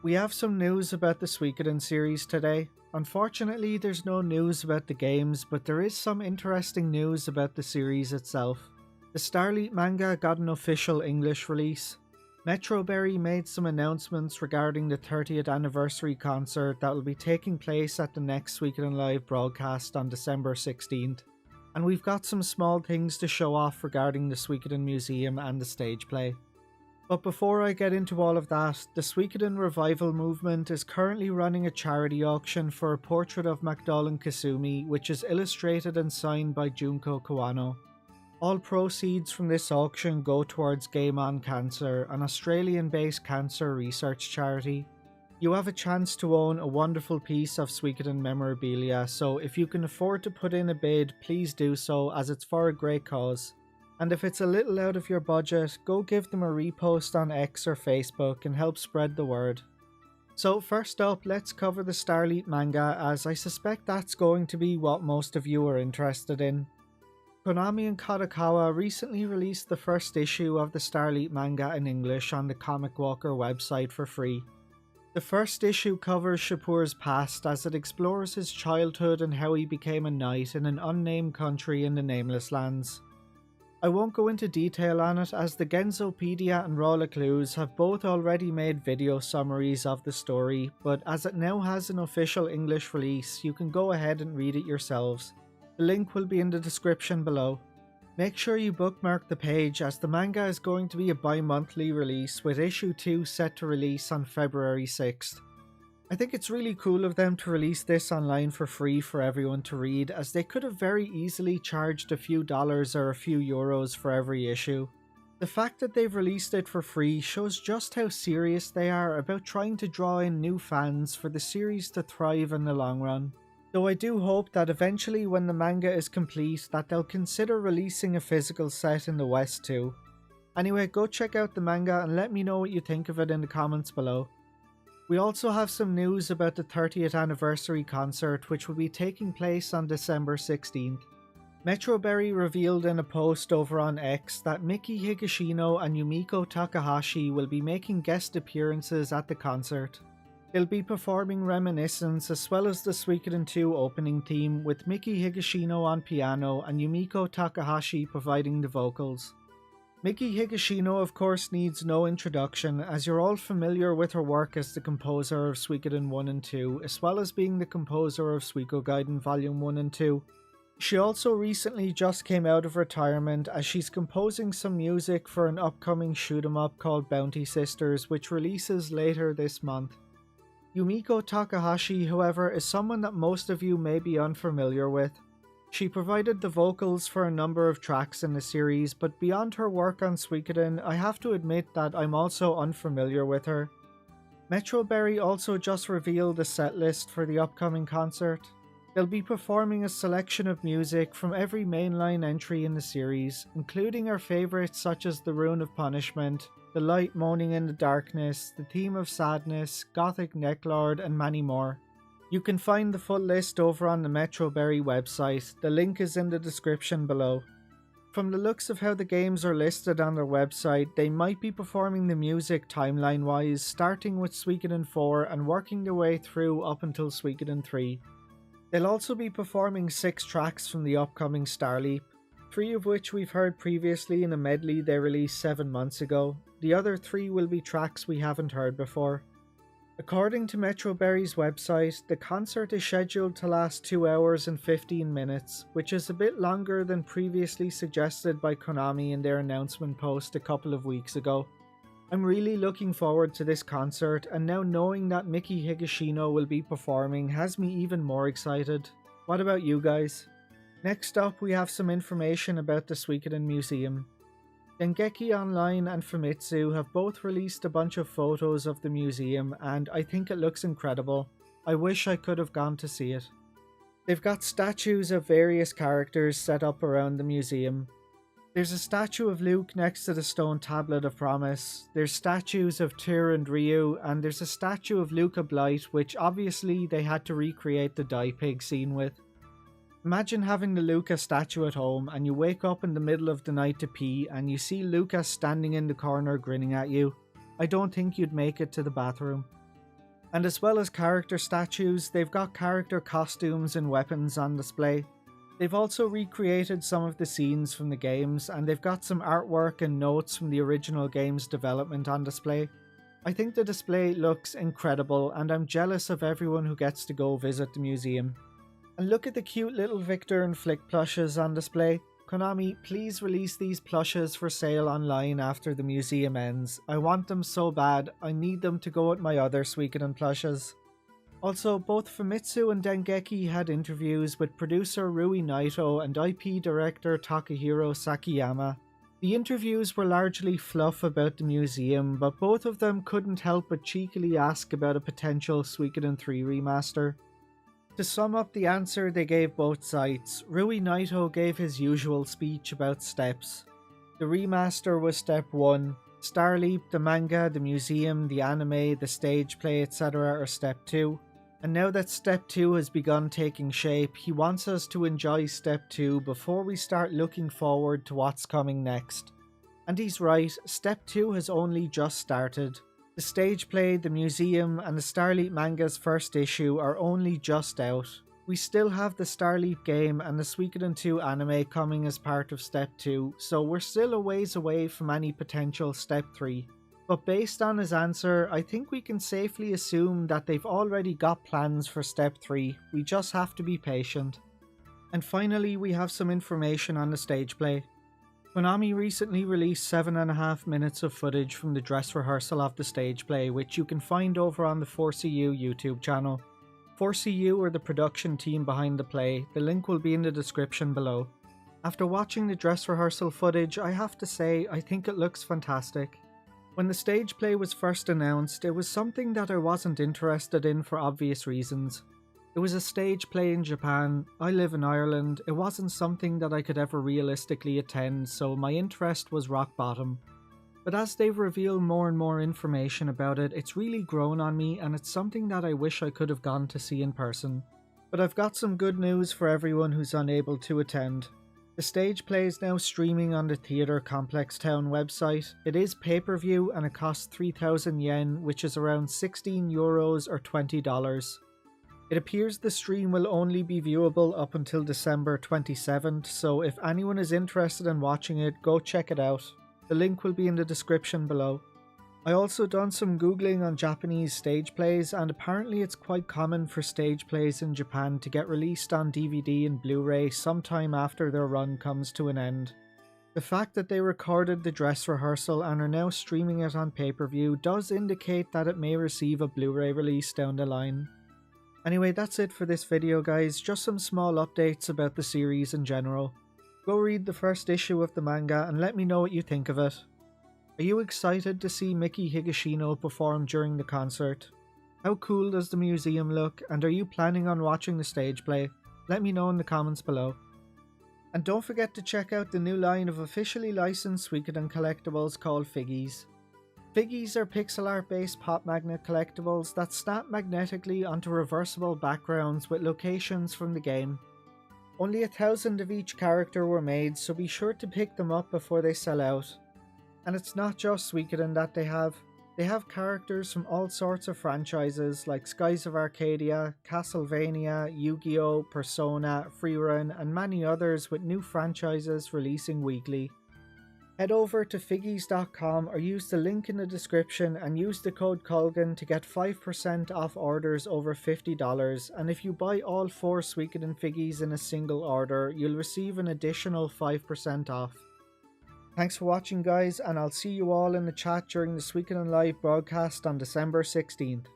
We have some news about the Suikoden series today. Unfortunately, there's no news about the games, but there is some interesting news about the series itself. The Starleite manga got an official English release. Metroberry made some announcements regarding the 30th anniversary concert that will be taking place at the next Suikoden Live broadcast on December 16th. And we've got some small things to show off regarding the Suikoden Museum and the stage play. But before I get into all of that, the Suikoden Revival movement is currently running a charity auction for a portrait of Magdalene Kasumi, which is illustrated and signed by Junko Kawano. All proceeds from this auction go towards Game On Cancer, an Australian-based cancer research charity. You have a chance to own a wonderful piece of Suikoden memorabilia, so if you can afford to put in a bid, please do so, as it's for a great cause. And if it's a little out of your budget, go give them a repost on X or Facebook and help spread the word. So first up, let's cover the Starleite manga, as I suspect that's going to be what most of you are interested in. Konami and Kadokawa recently released the first issue of the Starleite manga in English on the Comic Walker website for free. The first issue covers Shapur's past as it explores his childhood and how he became a knight in an unnamed country in the Nameless Lands. I won't go into detail on it, as the Genzopedia and Raw Clues have both already made video summaries of the story, but as it now has an official English release, you can go ahead and read it yourselves. The link will be in the description below. Make sure you bookmark the page, as the manga is going to be a bi-monthly release, with issue 2 set to release on February 6th. I think it's really cool of them to release this online for free for everyone to read, as they could have very easily charged a few dollars or a few euros for every issue. The fact that they've released it for free shows just how serious they are about trying to draw in new fans for the series to thrive in the long run. Though I do hope that eventually when the manga is complete that they'll consider releasing a physical set in the West too. Anyway, go check out the manga and let me know what you think of it in the comments below. We also have some news about the 30th anniversary concert, which will be taking place on December 16th. Metroberry revealed in a post over on X that Miki Higashino and Yumiko Takahashi will be making guest appearances at the concert. They'll be performing Reminiscence as well as the Suikoden 2 opening theme, with Miki Higashino on piano and Yumiko Takahashi providing the vocals. Miki Higashino of course needs no introduction, as you're all familiar with her work as the composer of Suikoden 1 and 2, as well as being the composer of Suikogaiden Volume 1 and 2. She also recently just came out of retirement, as she's composing some music for an upcoming shoot 'em up called Bounty Sisters, which releases later this month. Yumiko Takahashi, however, is someone that most of you may be unfamiliar with. She provided the vocals for a number of tracks in the series, but beyond her work on Suikoden, I have to admit that I'm also unfamiliar with her. Metroberry also just revealed a setlist for the upcoming concert. They'll be performing a selection of music from every mainline entry in the series, including our favourites such as The Rune of Punishment, The Light Moaning in the Darkness, The Theme of Sadness, Gothic Necklord, and many more. You can find the full list over on the Metroberry website, the link is in the description below. From the looks of how the games are listed on their website, they might be performing the music timeline wise, starting with Suikoden 4 and working their way through up until Suikoden 3. They'll also be performing 6 tracks from the upcoming Starleite, 3 of which we've heard previously in a medley they released 7 months ago. The other 3 will be tracks we haven't heard before. According to Metroberry's website, the concert is scheduled to last 2 hours and 15 minutes, which is a bit longer than previously suggested by Konami in their announcement post a couple of weeks ago. I'm really looking forward to this concert, and now knowing that Miki Higashino will be performing has me even more excited. What about you guys? Next up, we have some information about the Suikoden Museum. Dengeki Online and Famitsu have both released a bunch of photos of the museum, and I think it looks incredible. I wish I could have gone to see it. They've got statues of various characters set up around the museum. There's a statue of Luke next to the stone tablet of promise, there's statues of Tyr and Ryu, and there's a statue of Luca Blight, which obviously they had to recreate the dye pig scene with. Imagine having the Luca statue at home and you wake up in the middle of the night to pee and you see Luca standing in the corner grinning at you. I don't think you'd make it to the bathroom. And as well as character statues, they've got character costumes and weapons on display. They've also recreated some of the scenes from the games, and they've got some artwork and notes from the original game's development on display. I think the display looks incredible, and I'm jealous of everyone who gets to go visit the museum. And look at the cute little Victor and Flick plushes on display. Konami, please release these plushes for sale online after the museum ends. I want them so bad, I need them to go with my other Suikoden plushes. Also, both Famitsu and Dengeki had interviews with producer Rui Naito and IP director Takahiro Sakiyama. The interviews were largely fluff about the museum, but both of them couldn't help but cheekily ask about a potential Suikoden 3 remaster. To sum up the answer they gave both sides, Rui Naito gave his usual speech about steps. The remaster was step 1, Starleite, the manga, the museum, the anime, the stage play, etc. are step 2. And now that step 2 has begun taking shape, he wants us to enjoy step 2 before we start looking forward to what's coming next. And he's right, step 2 has only just started. The stage play, the museum, and the Starleite manga's first issue are only just out. We still have the Starleite game and the Suikoden 2 anime coming as part of step 2, so we're still a ways away from any potential step 3. But based on his answer, I think we can safely assume that they've already got plans for step 3, we just have to be patient. And finally, we have some information on the stage play. Konami recently released 7.5 minutes of footage from the dress rehearsal of the stage play, which you can find over on the 4CU YouTube channel. 4CU are the production team behind the play, the link will be in the description below. After watching the dress rehearsal footage, I have to say, I think it looks fantastic. When the stage play was first announced, it was something that I wasn't interested in for obvious reasons. It was a stage play in Japan, I live in Ireland, it wasn't something that I could ever realistically attend, so my interest was rock bottom. But as they've revealed more and more information about it, it's really grown on me and it's something that I wish I could have gone to see in person. But I've got some good news for everyone who's unable to attend. The stage play is now streaming on the Theatre Complex Town website. It is pay-per-view and it costs 3,000 yen, which is around €16 or $20. It appears the stream will only be viewable up until December 27th, so if anyone is interested in watching it, go check it out. The link will be in the description below. I also done some googling on Japanese stage plays, and apparently it's quite common for stage plays in Japan to get released on DVD and Blu-ray sometime after their run comes to an end. The fact that they recorded the dress rehearsal and are now streaming it on pay-per-view does indicate that it may receive a Blu-ray release down the line. Anyway, that's it for this video guys, just some small updates about the series in general. Go read the first issue of the manga and let me know what you think of it. Are you excited to see Miki Higashino perform during the concert? How cool does the museum look, and are you planning on watching the stage play? Let me know in the comments below. And don't forget to check out the new line of officially licensed Suikoden collectibles called Figgies. Figgies are pixel art based pop magnet collectibles that snap magnetically onto reversible backgrounds with locations from the game. Only 1,000 of each character were made, so be sure to pick them up before they sell out. And it's not just Suikoden that they have characters from all sorts of franchises like Skies of Arcadia, Castlevania, Yu-Gi-Oh!, Persona, Freerun, and many others with new franchises releasing weekly. Head over to figgies.com or use the link in the description and use the code Colgan to get 5% off orders over $50, and if you buy all 4 Suikoden Figgies in a single order, you'll receive an additional 5% off. Thanks for watching guys, and I'll see you all in the chat during the Suikoden Live broadcast on December 16th.